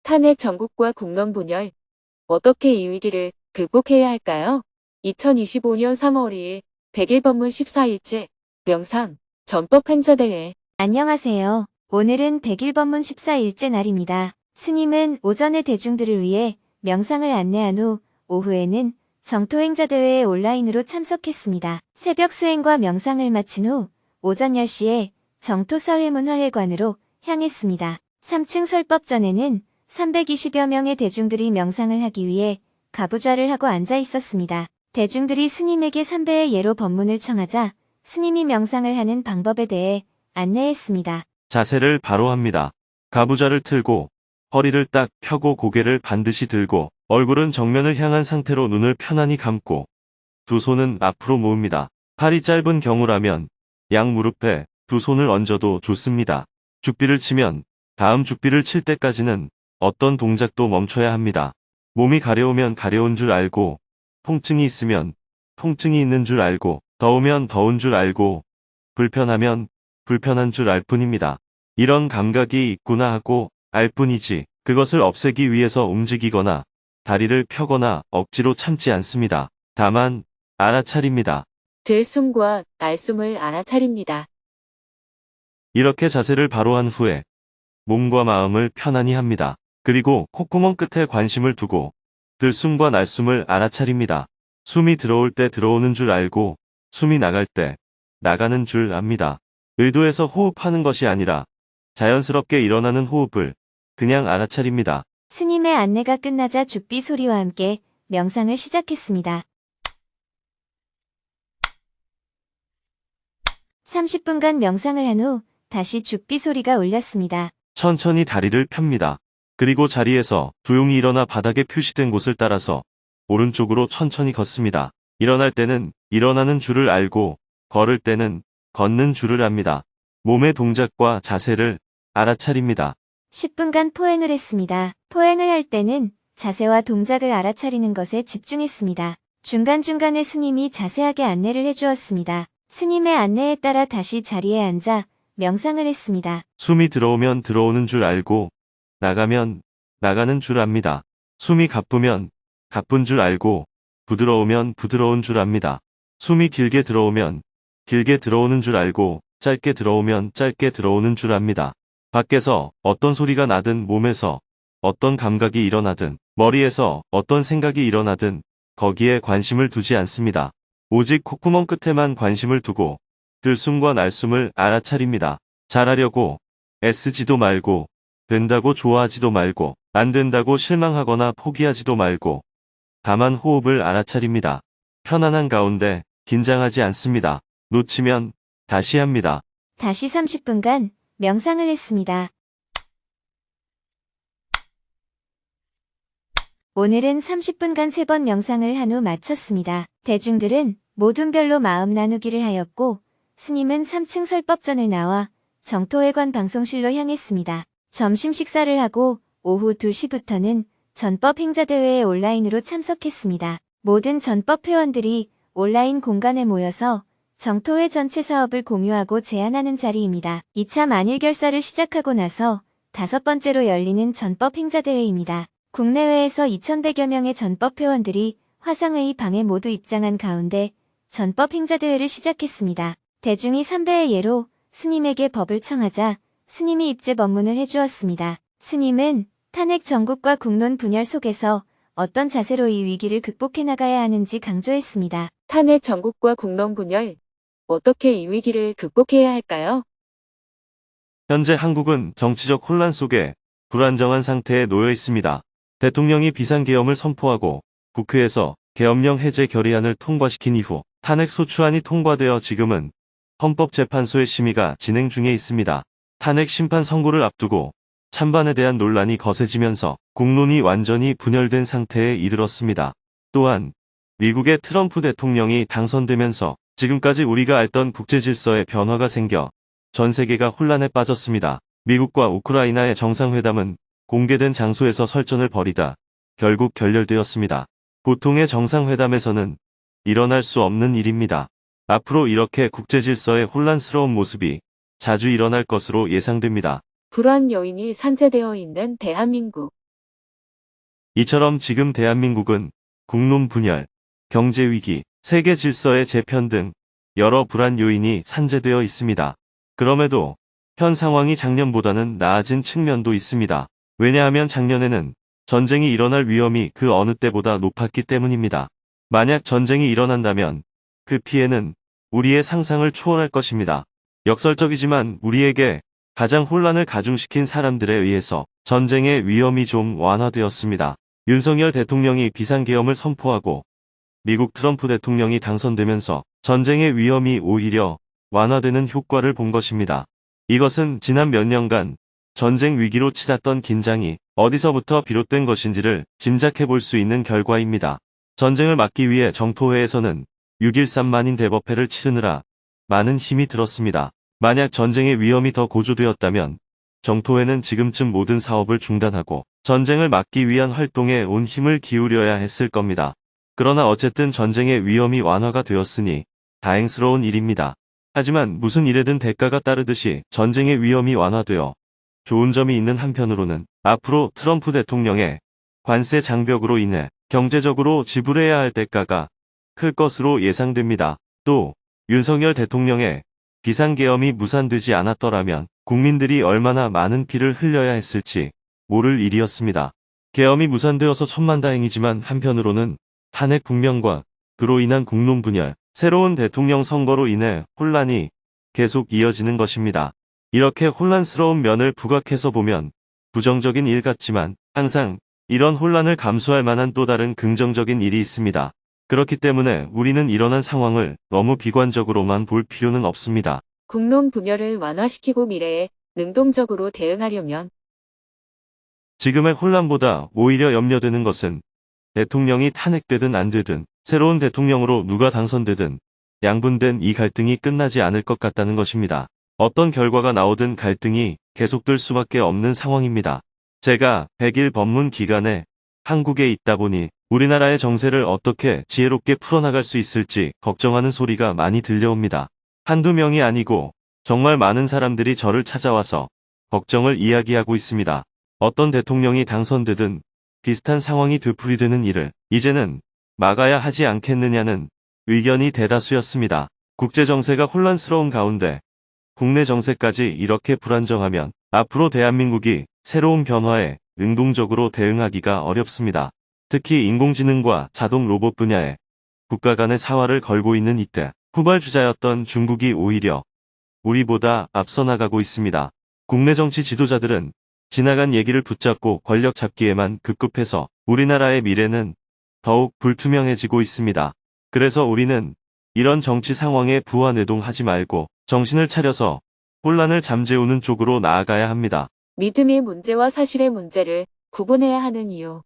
탄핵 전국과 국론 분열. 어떻게 이 위기를 극복해야 할까요? 2025년 3월 2일 100일 법문 14일째 명상 전법행자대회. 안녕하세요. 오늘은 100일 법문 14일째 날입니다. 스님은 오전에 대중들을 위해 명상을 안내한 후 오후에는 정토행자대회에 온라인으로 참석했습니다. 새벽 수행과 명상을 마친 후 오전 10시에 정토사회문화회관으로 향했습니다. 3층 설법전에는 320여 명의 대중들이 명상을 하기 위해 가부좌를 하고 앉아 있었습니다. 대중들이 스님에게 3배의 예로 법문을 청하자 스님이 명상을 하는 방법에 대해 안내했습니다. 자세를 바로 합니다. 가부좌를 틀고 허리를 딱 펴고 고개를 반드시 들고 얼굴은 정면을 향한 상태로 눈을 편안히 감고 두 손은 앞으로 모읍니다. 팔이 짧은 경우라면 양 무릎에 두 손을 얹어도 좋습니다. 죽비를 치면 다음 죽비를 칠 때까지는 어떤 동작도 멈춰야 합니다. 몸이 가려우면 가려운 줄 알고, 통증이 있으면 통증이 있는 줄 알고, 더우면 더운 줄 알고, 불편하면 불편한 줄 알 뿐입니다. 이런 감각이 있구나 하고 알 뿐이지 그것을 없애기 위해서 움직이거나 다리를 펴거나 억지로 참지 않습니다. 다만 알아차립니다. 들숨과 날숨을 알아차립니다. 이렇게 자세를 바로 한 후에 몸과 마음을 편안히 합니다. 그리고 콧구멍 끝에 관심을 두고 들숨과 날숨을 알아차립니다. 숨이 들어올 때 들어오는 줄 알고 숨이 나갈 때 나가는 줄 압니다. 의도해서 호흡하는 것이 아니라 자연스럽게 일어나는 호흡을 그냥 알아차립니다. 스님의 안내가 끝나자 죽비 소리와 함께 명상을 시작했습니다. 30분간 명상을 한 후 다시 죽비 소리가 울렸습니다. 천천히 다리를 펴니다. 그리고 자리에서 조용히 일어나 바닥에 표시된 곳을 따라서 오른쪽으로 천천히 걷습니다. 일어날 때는 일어나는 줄을 알고 걸을 때는 걷는 줄을 압니다. 몸의 동작과 자세를 알아차립니다. 10분간 포행을 했습니다. 포행을 할 때는 자세와 동작을 알아차리는 것에 집중했습니다. 중간중간에 스님이 자세하게 안내를 해주었습니다. 스님의 안내에 따라 다시 자리에 앉아 명상을 했습니다. 숨이 들어오면 들어오는 줄 알고 나가면 나가는 줄 압니다. 숨이 가쁘면 가쁜 줄 알고 부드러우면 부드러운 줄 압니다. 숨이 길게 들어오면 길게 들어오는 줄 알고 짧게 들어오면 짧게 들어오는 줄 압니다. 밖에서 어떤 소리가 나든 몸에서 어떤 감각이 일어나든 머리에서 어떤 생각이 일어나든 거기에 관심을 두지 않습니다. 오직 콧구멍 끝에만 관심을 두고 들숨과 날숨을 알아차립니다. 잘하려고 애쓰지도 말고 된다고 좋아하지도 말고 안 된다고 실망하거나 포기하지도 말고 다만 호흡을 알아차립니다. 편안한 가운데 긴장하지 않습니다. 놓치면 다시 합니다. 다시 30분간 명상을 했습니다. 오늘은 30분간 3번 명상을 한 후 마쳤습니다. 대중들은 모둠별로 마음 나누기를 하였고 스님은 3층 설법전을 나와 정토회관 방송실로 향했습니다. 점심 식사를 하고 오후 2시부터는 전법행자대회에 온라인으로 참석했습니다. 모든 전법회원들이 온라인 공간에 모여서 정토회 전체 사업을 공유하고 제안하는 자리입니다. 2차 만일결사를 시작하고 나서 5번째로 열리는 전법행자대회입니다. 국내외에서 2100여 명의 전법회원들이 화상회의 방에 모두 입장한 가운데 전법행자대회를 시작했습니다. 대중이 3배의 예로 스님에게 법을 청하자 스님이 입제 법문을 해주었습니다. 스님은 탄핵 전국과 국론 분열 속에서 어떤 자세로 이 위기를 극복해 나가야 하는지 강조했습니다. 탄핵 전국과 국론 분열. 어떻게 이 위기를 극복해야 할까요? 현재 한국은 정치적 혼란 속에 불안정한 상태에 놓여 있습니다. 대통령이 비상계엄을 선포하고 국회에서 계엄령 해제 결의안을 통과시킨 이후 탄핵 소추안이 통과되어 지금은 헌법재판소의 심의가 진행 중에 있습니다. 탄핵 심판 선고를 앞두고 찬반에 대한 논란이 거세지면서 국론이 완전히 분열된 상태에 이르렀습니다. 또한 미국의 트럼프 대통령이 당선되면서 지금까지 우리가 알던 국제질서에 변화가 생겨 전 세계가 혼란에 빠졌습니다. 미국과 우크라이나의 정상회담은 공개된 장소에서 설전을 벌이다 결국 결렬되었습니다. 보통의 정상회담에서는 일어날 수 없는 일입니다. 앞으로 이렇게 국제질서의 혼란스러운 모습이 자주 일어날 것으로 예상됩니다. 불안 요인이 산재되어 있는 대한민국. 이처럼 지금 대한민국은 국론 분열, 경제 위기, 세계 질서의 재편 등 여러 불안 요인이 산재되어 있습니다. 그럼에도 현 상황이 작년보다는 나아진 측면도 있습니다. 왜냐하면 작년에는 전쟁이 일어날 위험이 그 어느 때보다 높았기 때문입니다. 만약 전쟁이 일어난다면 그 피해는 우리의 상상을 초월할 것입니다. 역설적이지만 우리에게 가장 혼란을 가중시킨 사람들에 의해서 전쟁의 위험이 좀 완화되었습니다. 윤석열 대통령이 비상계엄을 선포하고 미국 트럼프 대통령이 당선되면서 전쟁의 위험이 오히려 완화되는 효과를 본 것입니다. 이것은 지난 몇 년간 전쟁 위기로 치닫던 긴장이 어디서부터 비롯된 것인지를 짐작해 볼 수 있는 결과입니다. 전쟁을 막기 위해 정토회에서는 6.13 만인 대법회를 치르느라 많은 힘이 들었습니다. 만약 전쟁의 위험이 더 고조되었다면 정토회는 지금쯤 모든 사업을 중단하고 전쟁을 막기 위한 활동에 온 힘을 기울여야 했을 겁니다. 그러나 어쨌든 전쟁의 위험이 완화가 되었으니 다행스러운 일입니다. 하지만 무슨 일에든 대가가 따르듯이 전쟁의 위험이 완화되어 좋은 점이 있는 한편으로는 앞으로 트럼프 대통령의 관세 장벽으로 인해 경제적으로 지불해야 할 대가가 클 것으로 예상됩니다. 또 윤석열 대통령의 비상계엄이 무산되지 않았더라면 국민들이 얼마나 많은 피를 흘려야 했을지 모를 일이었습니다. 계엄이 무산되어서 천만다행이지만 한편으로는 탄핵 국면과 그로 인한 국론 분열, 새로운 대통령 선거로 인해 혼란이 계속 이어지는 것입니다. 이렇게 혼란스러운 면을 부각해서 보면 부정적인 일 같지만 항상 이런 혼란을 감수할 만한 또 다른 긍정적인 일이 있습니다. 그렇기 때문에 우리는 일어난 상황을 너무 비관적으로만 볼 필요는 없습니다. 국론 분열을 완화시키고 미래에 능동적으로 대응하려면 지금의 혼란보다 오히려 염려되는 것은 대통령이 탄핵되든 안 되든 새로운 대통령으로 누가 당선되든 양분된 이 갈등이 끝나지 않을 것 같다는 것입니다. 어떤 결과가 나오든 갈등이 계속될 수밖에 없는 상황입니다. 제가 100일 법문 기간에 한국에 있다 보니 우리나라의 정세를 어떻게 지혜롭게 풀어나갈 수 있을지 걱정하는 소리가 많이 들려옵니다. 한두 명이 아니고 정말 많은 사람들이 저를 찾아와서 걱정을 이야기하고 있습니다. 어떤 대통령이 당선되든 비슷한 상황이 되풀이되는 일을 이제는 막아야 하지 않겠느냐는 의견이 대다수였습니다. 국제정세가 혼란스러운 가운데 국내 정세까지 이렇게 불안정하면 앞으로 대한민국이 새로운 변화에 능동적으로 대응하기가 어렵습니다. 특히 인공지능과 자동 로봇 분야에 국가 간의 사활을 걸고 있는 이때 후발주자였던 중국이 오히려 우리보다 앞서 나가고 있습니다. 국내 정치 지도자들은 지나간 얘기를 붙잡고 권력 잡기에만 급급해서 우리나라의 미래는 더욱 불투명해지고 있습니다. 그래서 우리는 이런 정치 상황에 부안해동하지 말고 정신을 차려서 혼란을 잠재우는 쪽으로 나아가야 합니다. 믿음의 문제와 사실의 문제를 구분해야 하는 이유.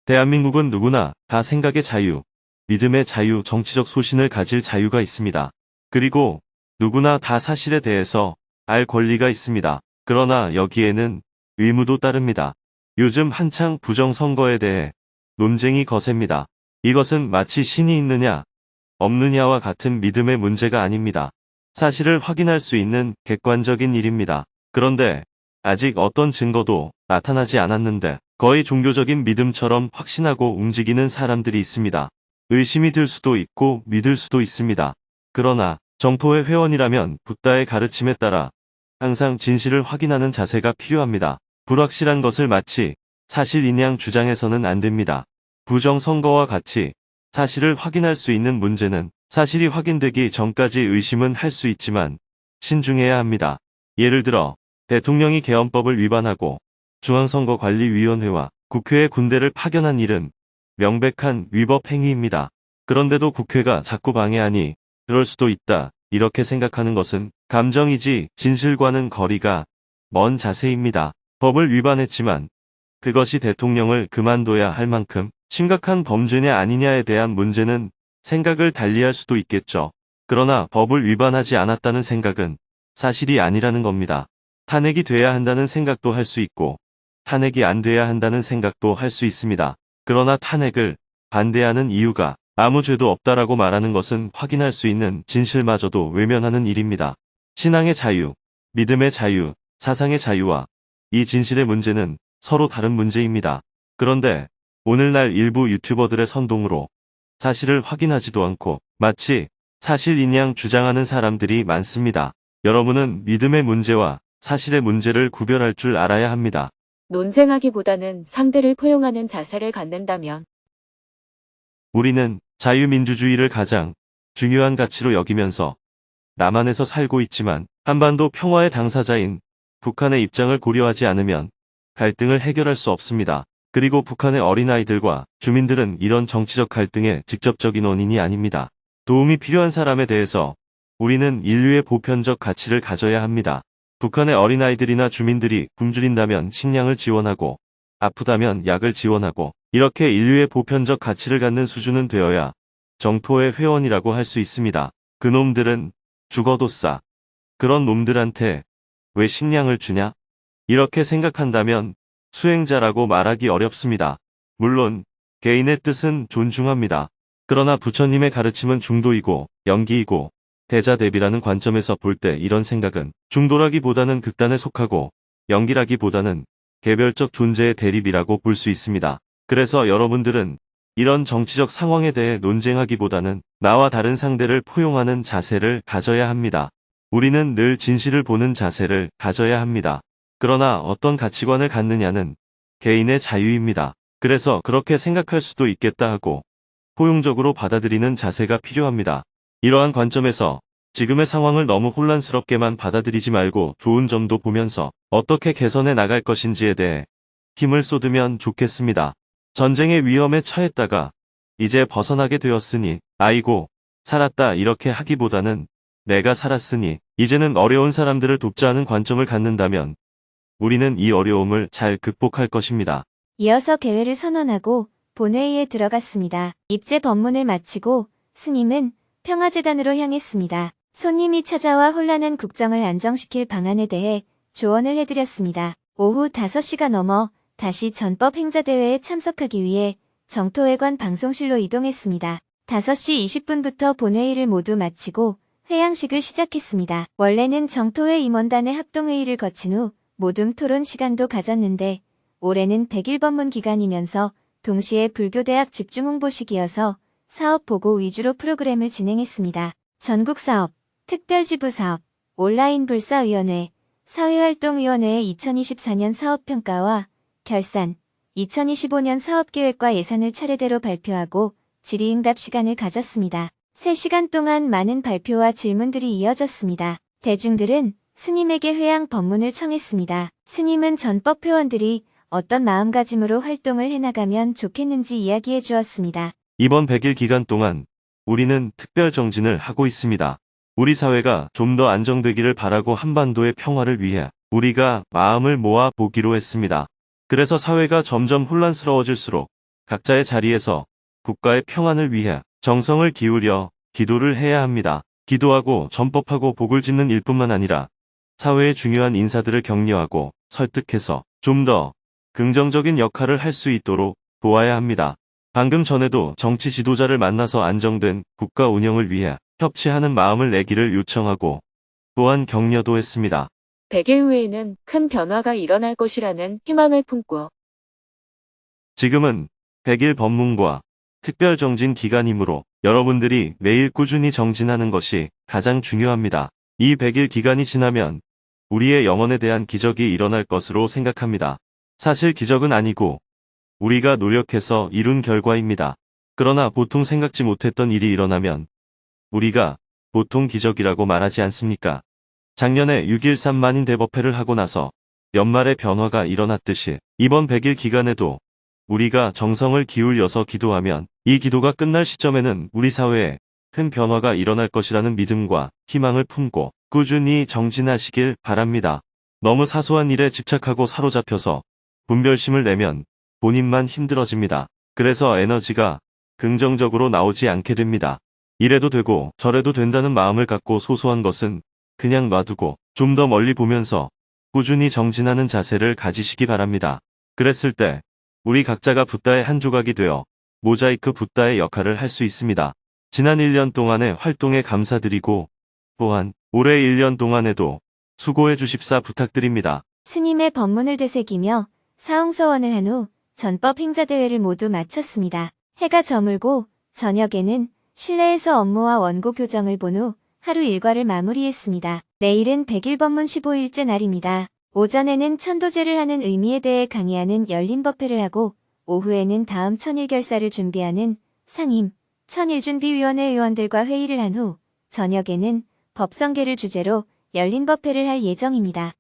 대한민국은 누구나 다 생각의 자유, 믿음의 자유, 정치적 소신을 가질 자유가 있습니다. 그리고 누구나 다 사실에 대해서 알 권리가 있습니다. 그러나 여기에는 의무도 따릅니다. 요즘 한창 부정선거에 대해 논쟁이 거셉니다. 이것은 마치 신이 있느냐, 없느냐와 같은 믿음의 문제가 아닙니다. 사실을 확인할 수 있는 객관적인 일입니다. 그런데 아직 어떤 증거도 나타나지 않았는데 거의 종교적인 믿음처럼 확신하고 움직이는 사람들이 있습니다. 의심이 들 수도 있고 믿을 수도 있습니다. 그러나 정토회 회원이라면 붓다의 가르침에 따라 항상 진실을 확인하는 자세가 필요합니다. 불확실한 것을 마치 사실인양 주장해서는 안 됩니다. 부정선거와 같이 사실을 확인할 수 있는 문제는 사실이 확인되기 전까지 의심은 할 수 있지만 신중해야 합니다. 예를 들어 대통령이 계엄법을 위반하고 중앙선거관리위원회와 국회에 군대를 파견한 일은 명백한 위법 행위입니다. 그런데도 국회가 자꾸 방해하니 그럴 수도 있다. 이렇게 생각하는 것은 감정이지 진실과는 거리가 먼 자세입니다. 법을 위반했지만 그것이 대통령을 그만둬야 할 만큼 심각한 범죄냐 아니냐에 대한 문제는 생각을 달리할 수도 있겠죠. 그러나 법을 위반하지 않았다는 생각은 사실이 아니라는 겁니다. 탄핵이 돼야 한다는 생각도 할 수 있고 탄핵이 안 돼야 한다는 생각도 할 수 있습니다. 그러나 탄핵을 반대하는 이유가 아무 죄도 없다라고 말하는 것은 확인할 수 있는 진실마저도 외면하는 일입니다. 신앙의 자유, 믿음의 자유, 사상의 자유와 이 진실의 문제는 서로 다른 문제입니다. 그런데 오늘날 일부 유튜버들의 선동으로 사실을 확인하지도 않고 마치 사실인 양 주장하는 사람들이 많습니다. 여러분은 믿음의 문제와 사실의 문제를 구별할 줄 알아야 합니다. 논쟁하기보다는 상대를 포용하는 자세를 갖는다면 우리는 자유민주주의를 가장 중요한 가치로 여기면서 남한에서 살고 있지만 한반도 평화의 당사자인 북한의 입장을 고려하지 않으면 갈등을 해결할 수 없습니다. 그리고 북한의 어린아이들과 주민들은 이런 정치적 갈등의 직접적인 원인이 아닙니다. 도움이 필요한 사람에 대해서 우리는 인류의 보편적 가치를 가져야 합니다. 북한의 어린아이들이나 주민들이 굶주린다면 식량을 지원하고 아프다면 약을 지원하고 이렇게 인류의 보편적 가치를 갖는 수준은 되어야 정토의 회원이라고 할 수 있습니다. 그놈들은 죽어도 싸. 그런 놈들한테 왜 식량을 주냐? 이렇게 생각한다면 수행자라고 말하기 어렵습니다. 물론 개인의 뜻은 존중합니다. 그러나 부처님의 가르침은 중도이고 연기이고 대자대비라는 관점에서 볼 때 이런 생각은 중도라기보다는 극단에 속하고 연기라기보다는 개별적 존재의 대립이라고 볼 수 있습니다. 그래서 여러분들은 이런 정치적 상황에 대해 논쟁하기보다는 나와 다른 상대를 포용하는 자세를 가져야 합니다. 우리는 늘 진실을 보는 자세를 가져야 합니다. 그러나 어떤 가치관을 갖느냐는 개인의 자유입니다. 그래서 그렇게 생각할 수도 있겠다 하고 포용적으로 받아들이는 자세가 필요합니다. 이러한 관점에서 지금의 상황을 너무 혼란스럽게만 받아들이지 말고 좋은 점도 보면서 어떻게 개선해 나갈 것인지에 대해 힘을 쏟으면 좋겠습니다. 전쟁의 위험에 처했다가 이제 벗어나게 되었으니 아이고 살았다 이렇게 하기보다는 내가 살았으니 이제는 어려운 사람들을 돕자 하는 관점을 갖는다면 우리는 이 어려움을 잘 극복할 것입니다. 이어서 개회를 선언하고 본회의에 들어갔습니다. 입제 법문을 마치고 스님은 평화재단으로 향했습니다. 손님이 찾아와 혼란한 국정을 안정시킬 방안에 대해 조언을 해드렸습니다. 오후 5시가 넘어 다시 전법행자대회에 참석하기 위해 정토회관 방송실로 이동했습니다. 5시 20분부터 본회의를 모두 마치고 회양식을 시작했습니다. 원래는 정토회 임원단의 합동회의를 거친 후 모둠 토론 시간도 가졌는데 올해는 100일 법문 기간이면서 동시에 불교대학 집중홍보식이어서 사업 보고 위주로 프로그램을 진행했습니다. 전국사업, 특별지부사업, 온라인 불사위원회, 사회활동위원회의 2024년 사업평가와 결산, 2025년 사업계획과 예산을 차례대로 발표하고 질의응답 시간을 가졌습니다. 3시간 동안 많은 발표와 질문들이 이어졌습니다. 대중들은 스님에게 회양 법문을 청했습니다. 스님은 전법 회원들이 어떤 마음가짐으로 활동을 해나가면 좋겠는지 이야기해 주었습니다. 이번 100일 기간 동안 우리는 특별 정진을 하고 있습니다. 우리 사회가 좀 더 안정되기를 바라고 한반도의 평화를 위해 우리가 마음을 모아 보기로 했습니다. 그래서 사회가 점점 혼란스러워질수록 각자의 자리에서 국가의 평안을 위해 정성을 기울여 기도를 해야 합니다. 기도하고 전법하고 복을 짓는 일뿐만 아니라 사회의 중요한 인사들을 격려하고 설득해서 좀 더 긍정적인 역할을 할 수 있도록 도와야 합니다. 방금 전에도 정치 지도자를 만나서 안정된 국가 운영을 위해 협치하는 마음을 내기를 요청하고 또한 격려도 했습니다. 100일 후에는 큰 변화가 일어날 것이라는 희망을 품고 지금은 100일 법문과 특별 정진 기간이므로 여러분들이 매일 꾸준히 정진하는 것이 가장 중요합니다. 이 100일 기간이 지나면 우리의 영혼에 대한 기적이 일어날 것으로 생각합니다. 사실 기적은 아니고 우리가 노력해서 이룬 결과입니다. 그러나 보통 생각지 못했던 일이 일어나면 우리가 보통 기적이라고 말하지 않습니까? 작년에 6.13 만인 대법회를 하고 나서 연말에 변화가 일어났듯이 이번 100일 기간에도 우리가 정성을 기울여서 기도하면 이 기도가 끝날 시점에는 우리 사회에 큰 변화가 일어날 것이라는 믿음과 희망을 품고 꾸준히 정진하시길 바랍니다. 너무 사소한 일에 집착하고 사로잡혀서 분별심을 내면 본인만 힘들어집니다. 그래서 에너지가 긍정적으로 나오지 않게 됩니다. 이래도 되고 저래도 된다는 마음을 갖고 소소한 것은 그냥 놔두고 좀 더 멀리 보면서 꾸준히 정진하는 자세를 가지시기 바랍니다. 그랬을 때 우리 각자가 붓다의 한 조각이 되어 모자이크 붓다의 역할을 할 수 있습니다. 지난 1년 동안의 활동에 감사드리고 또한 올해 1년 동안에도 수고해 주십사 부탁드립니다. 스님의 법문을 되새기며 사홍서원을 한 후 전법 행자대회를 모두 마쳤습니다. 해가 저물고 저녁에는 실내에서 업무와 원고 교정을 본 후 하루 일과를 마무리했습니다. 내일은 100일 법문 15일째 날입니다. 오전에는 천도제를 하는 의미에 대해 강의하는 열린 법회를 하고 오후에는 다음 천일 결사를 준비하는 상임, 천일준비위원회 의원들과 회의를 한 후 저녁에는 법성계를 주제로 열린 법회를 할 예정입니다.